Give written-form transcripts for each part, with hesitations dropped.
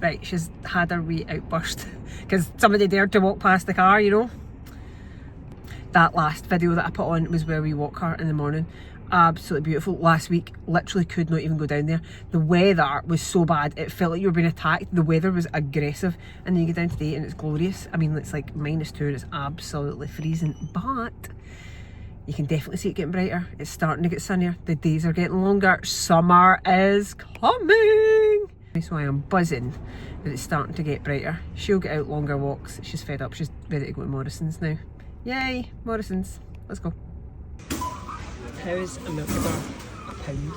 Right, she's had her wee outburst because somebody dared to walk past the car, you know. That last video that I put on was where we walk her in the morning. Absolutely beautiful. Last week, literally could not even go down there. The weather was so bad, it felt like you were being attacked. The weather was aggressive. And then you get down today and it's glorious. I mean, it's like -2 and it's absolutely freezing. But you can definitely see it getting brighter. It's starting to get sunnier. The days are getting longer. Summer is coming. So I am buzzing that it's starting to get brighter. She'll get out longer walks. She's fed up. She's ready to go to Morrison's now. Yay, Morrison's. Let's go. How is a milky bar a pound?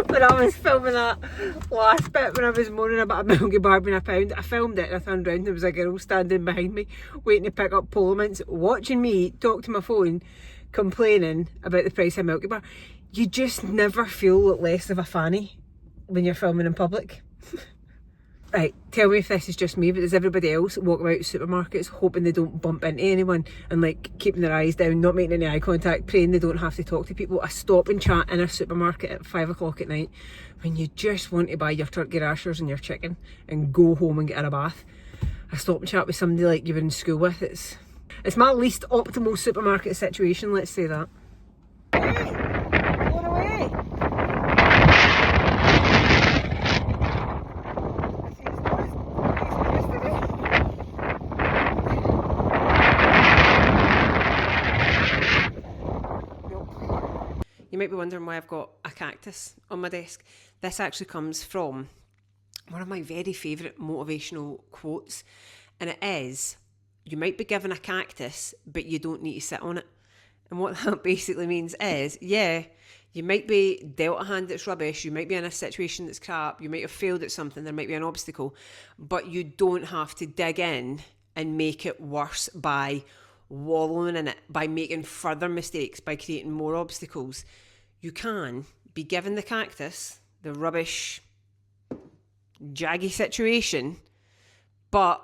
When I was filming that last bit, when I was moaning about a milky bar being a pound, I filmed it and I turned around and there was a girl standing behind me waiting to pick up Polo Mints, watching me talk to my phone, complaining about the price of a milky bar. You just never feel less of a fanny when you're filming in public. Right, tell me if this is just me, but does everybody else walk about supermarkets hoping they don't bump into anyone and like keeping their eyes down, not making any eye contact, praying they don't have to talk to people? I stop and chat in a supermarket at 5 o'clock at night when you just want to buy your turkey rashers and your chicken and go home and get in a bath. I stop and chat with somebody like you were in school with. It's my least optimal supermarket situation, let's say that. Going away! You might be wondering why I've got a cactus on my desk. This actually comes from one of my very favourite motivational quotes, and it is, you might be given a cactus, but you don't need to sit on it. And what that basically means is, yeah, you might be dealt a hand that's rubbish, you might be in a situation that's crap, you might have failed at something, there might be an obstacle, but you don't have to dig in and make it worse by wallowing in it, by making further mistakes, by creating more obstacles. You can be given the cactus, the rubbish, jaggy situation, but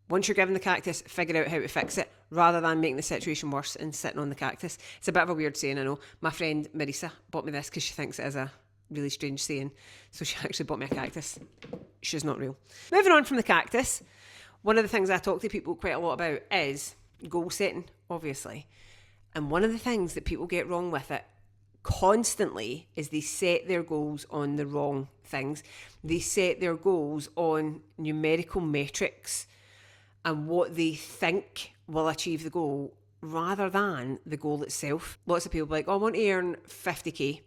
once you're given the cactus, figure out how to fix it rather than making the situation worse and sitting on the cactus. It's a bit of a weird saying, I know. My friend Marisa bought me this because she thinks it is a really strange saying. So she actually bought me a cactus. She's not real. Moving on from the cactus, one of the things I talk to people quite a lot about is goal setting, obviously. And one of the things that people get wrong with it constantly is they set their goals on the wrong things. They set their goals on numerical metrics and what they think will achieve the goal rather than the goal itself. Lots of people are like, oh, I want to earn 50k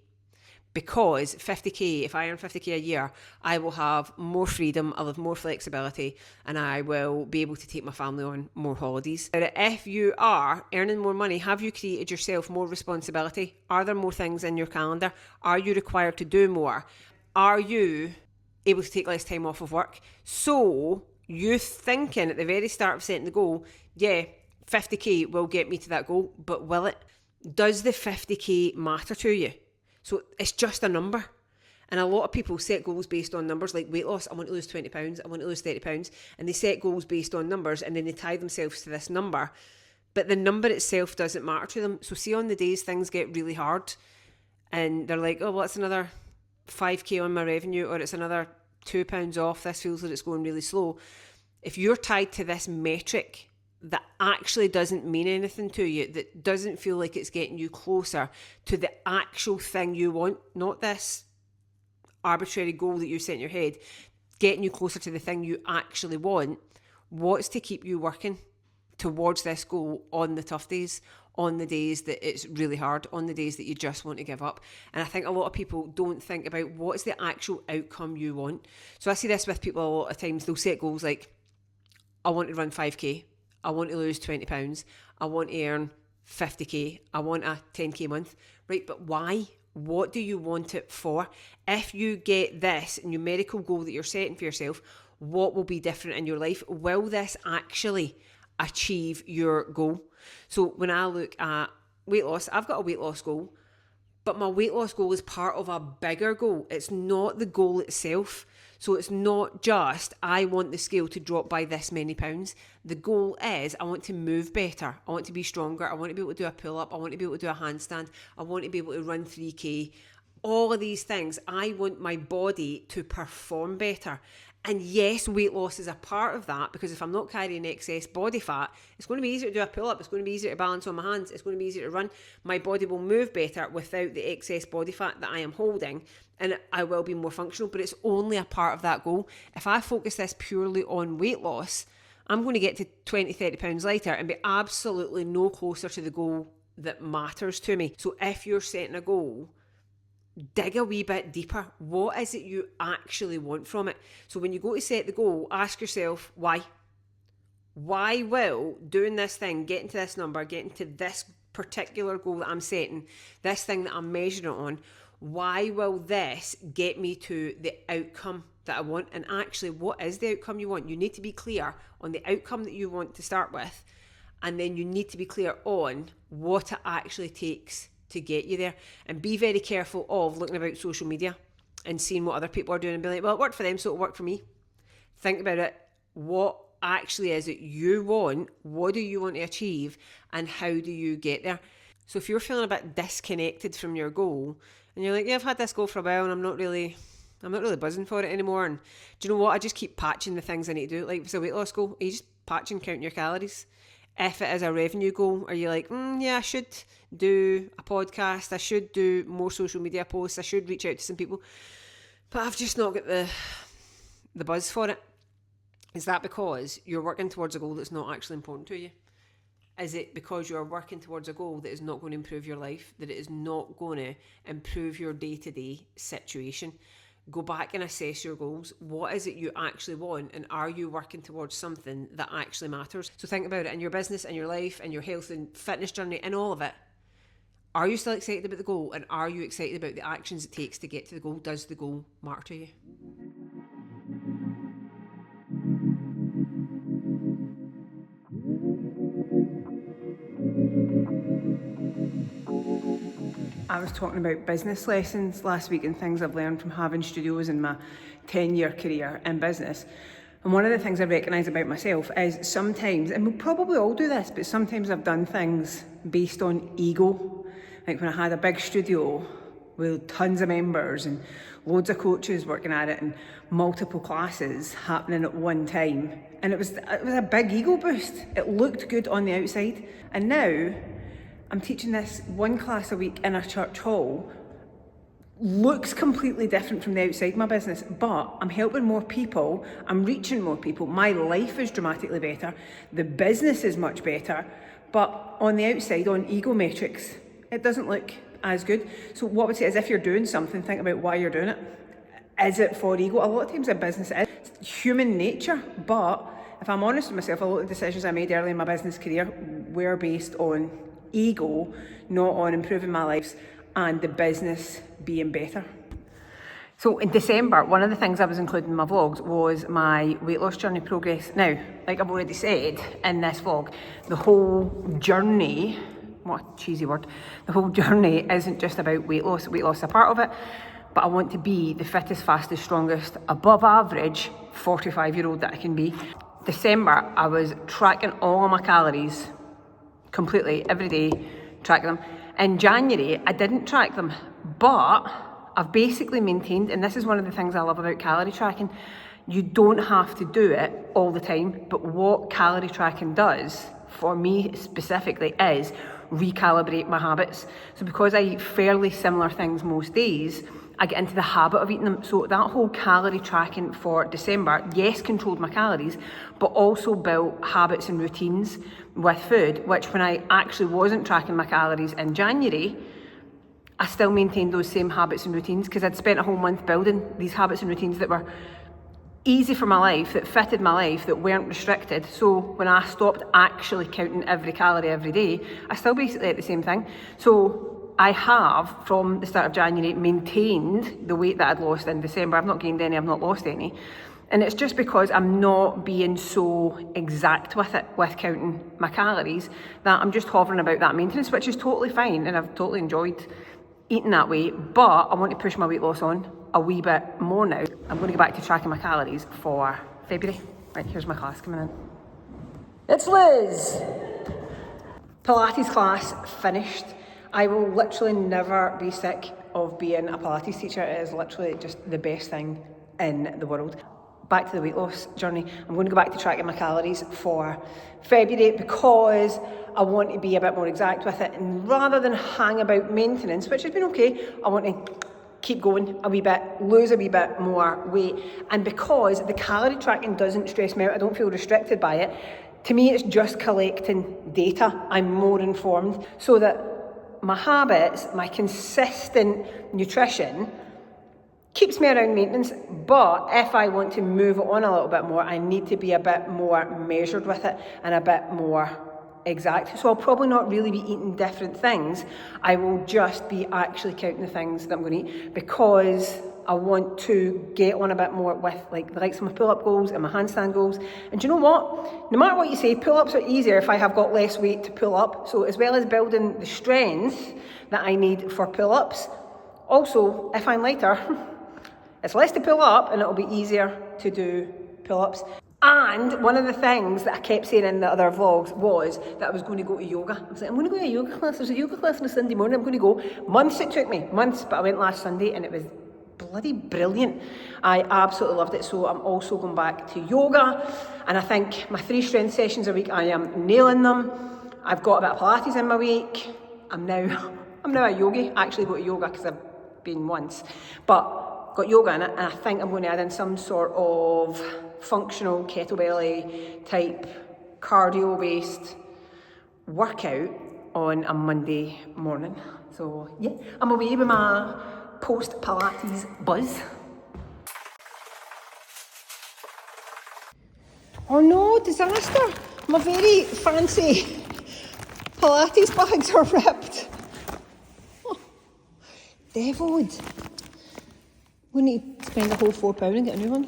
because 50k, if I earn 50k a year, I will have more freedom, I'll have more flexibility, and I will be able to take my family on more holidays. But if you are earning more money, have you created yourself more responsibility? Are there more things in your calendar? Are you required to do more? Are you able to take less time off of work? So you thinking at the very start of setting the goal, yeah, 50k will get me to that goal, but will it? Does the 50k matter to you? So it's just a number. And a lot of people set goals based on numbers, like weight loss. I want to lose 20 pounds. I want to lose 30 pounds. And they set goals based on numbers and then they tie themselves to this number. But the number itself doesn't matter to them. So see, on the days things get really hard and they're like, oh, well, it's another 5k on my revenue, or it's another £2 off. This feels like it's going really slow. If you're tied to this metric that actually doesn't mean anything to you, that doesn't feel like it's getting you closer to the actual thing you want, not this arbitrary goal that you set in your head, getting you closer to the thing you actually want, what's to keep you working towards this goal on the tough days, on the days that it's really hard, on the days that you just want to give up? And I think a lot of people don't think about what is the actual outcome you want. So I see this with people a lot of times. They'll set goals like, I want to run 5k, I want to lose 20 pounds, I want to earn 50k, I want a 10k month, right? But why? What do you want it for? If you get this numerical goal that you're setting for yourself, what will be different in your life? Will this actually achieve your goal? So when I look at weight loss, I've got a weight loss goal, But my weight loss goal is part of a bigger goal. It's not the goal itself. So it's not just, I want the scale to drop by this many pounds. The goal is, I want to move better. I want to be stronger. I want to be able to do a pull-up. I want to be able to do a handstand. I want to be able to run 3K. All of these things, I want my body to perform better. And yes, weight loss is a part of that, because if I'm not carrying excess body fat, it's going to be easier to do a pull-up. It's going to be easier to balance on my hands. It's going to be easier to run. My body will move better without the excess body fat that I am holding, and I will be more functional, but it's only a part of that goal. If I focus this purely on weight loss, I'm going to get to 20, 30 pounds lighter and be absolutely no closer to the goal that matters to me. So if you're setting a goal, dig a wee bit deeper. What is it you actually want from it? So when you go to set the goal, ask yourself why. Why will doing this thing, getting to this number, getting to this particular goal that I'm setting, this thing that I'm measuring it on, why will this get me to the outcome that I want? And actually, what is the outcome you want? You need to be clear on the outcome that you want to start with, and then you need to be clear on what it actually takes to get you there. And be very careful of looking about social media and seeing what other people are doing and be like, well, it worked for them, so it'll work for me. Think about it. What actually is it you want? What do you want to achieve? And how do you get there? So if you're feeling a bit disconnected from your goal, and you're like, yeah, I've had this goal for a while and I'm not really buzzing for it anymore, and do you know what? I just keep patching the things I need to do. Like if it's a weight loss goal, are you just patching, counting your calories? If it is a revenue goal, are you like, yeah, I should do a podcast, I should do more social media posts, I should reach out to some people, but I've just not got the buzz for it? Is that because you're working towards a goal that's not actually important to you? Is it because you're working towards a goal that is not going to improve your life, that it is not going to improve your day-to-day situation? Go back and assess your goals. What is it you actually want, and are you working towards something that actually matters? So think about it in your business, in your life, in your health and fitness journey, in all of it. Are you still excited about the goal, and are you excited about the actions it takes to get to the goal? Does the goal matter to you? I was talking about business lessons last week and things I've learned from having studios in my 10-year career in business. And one of the things I recognise about myself is sometimes, and we'll probably all do this, but sometimes I've done things based on ego. Like when I had a big studio with tons of members and loads of coaches working at it and multiple classes happening at one time. And it was a big ego boost. It looked good on the outside. And now I'm teaching this one class a week in a church hall. Looks completely different from the outside of my business, but I'm helping more people, I'm reaching more people, my life is dramatically better, the business is much better, but on the outside, on ego metrics, it doesn't look as good. So what I would say is, if you're doing something, think about why you're doing it. Is it for ego? A lot of times in business it's human nature, but if I'm honest with myself, a lot of the decisions I made early in my business career were based on ego, not on improving my life and the business being better. So in December, one of the things I was including in my vlogs was my weight loss journey progress. Now, like I've already said in this vlog, the whole journey, what a cheesy word, the whole journey isn't just about weight loss. Weight loss is a part of it, but I want to be the fittest, fastest, strongest, above average 45-year-old that I can be. December, I was tracking all of my calories completely, every day, track them. In January, I didn't track them, but I've basically maintained, and this is one of the things I love about calorie tracking, you don't have to do it all the time, but what calorie tracking does, for me specifically, is recalibrate my habits. So because I eat fairly similar things most days, I get into the habit of eating them. So that whole calorie tracking for December, yes, controlled my calories, but also built habits and routines with food, which when I actually wasn't tracking my calories in January, I still maintained those same habits and routines because I'd spent a whole month building these habits and routines that were easy for my life, that fitted my life, that weren't restricted. So when I stopped actually counting every calorie every day, I still basically ate the same thing. So I have, from the start of January, maintained the weight that I'd lost in December. I've not gained any, I've not lost any. And it's just because I'm not being so exact with it, with counting my calories, that I'm just hovering about that maintenance, which is totally fine. And I've totally enjoyed eating that way, but I want to push my weight loss on a wee bit more now. I'm going to go back to tracking my calories for February. Right, here's my class coming in. It's Liz! Pilates class finished. I will literally never be sick of being a Pilates teacher. It is literally just the best thing in the world. Back to the weight loss journey. I'm going to go back to tracking my calories for February because I want to be a bit more exact with it, and rather than hang about maintenance, which has been okay, I want to keep going a wee bit, lose a wee bit more weight. And because the calorie tracking doesn't stress me out, I don't feel restricted by it. To me, it's just collecting data. I'm more informed so that my habits, my consistent nutrition keeps me around maintenance. But if I want to move it on a little bit more, I need to be a bit more measured with it and a bit more exact. So I'll probably not really be eating different things. I will just be actually counting the things that I'm going to eat because I want to get on a bit more with like the likes of my pull-up goals and my handstand goals. And do you know what? No matter what you say, pull-ups are easier if I have got less weight to pull up. So as well as building the strength that I need for pull-ups, also if I'm lighter, it's less to pull up and it'll be easier to do pull-ups. And one of the things that I kept saying in the other vlogs was that I was going to go to yoga. I was like, I'm going to go to a yoga class. There's a yoga class on a Sunday morning. I'm going to go. Months it took me. Months. But I went last Sunday and it was bloody brilliant. I absolutely loved it. So I'm also going back to yoga. And I think my 3 strength sessions a week, I am nailing them. I've got a bit of Pilates in my week. I'm now a yogi. I actually go to yoga because I've been once. But got yoga in it, and I think I'm going to add in some sort of functional kettlebell type cardio based workout on a Monday morning. So yeah, I'm away with my post Pilates buzz. Oh no, disaster! My very fancy Pilates bags are ripped. Oh, deviled. We need to spend the whole £4 and get a new one.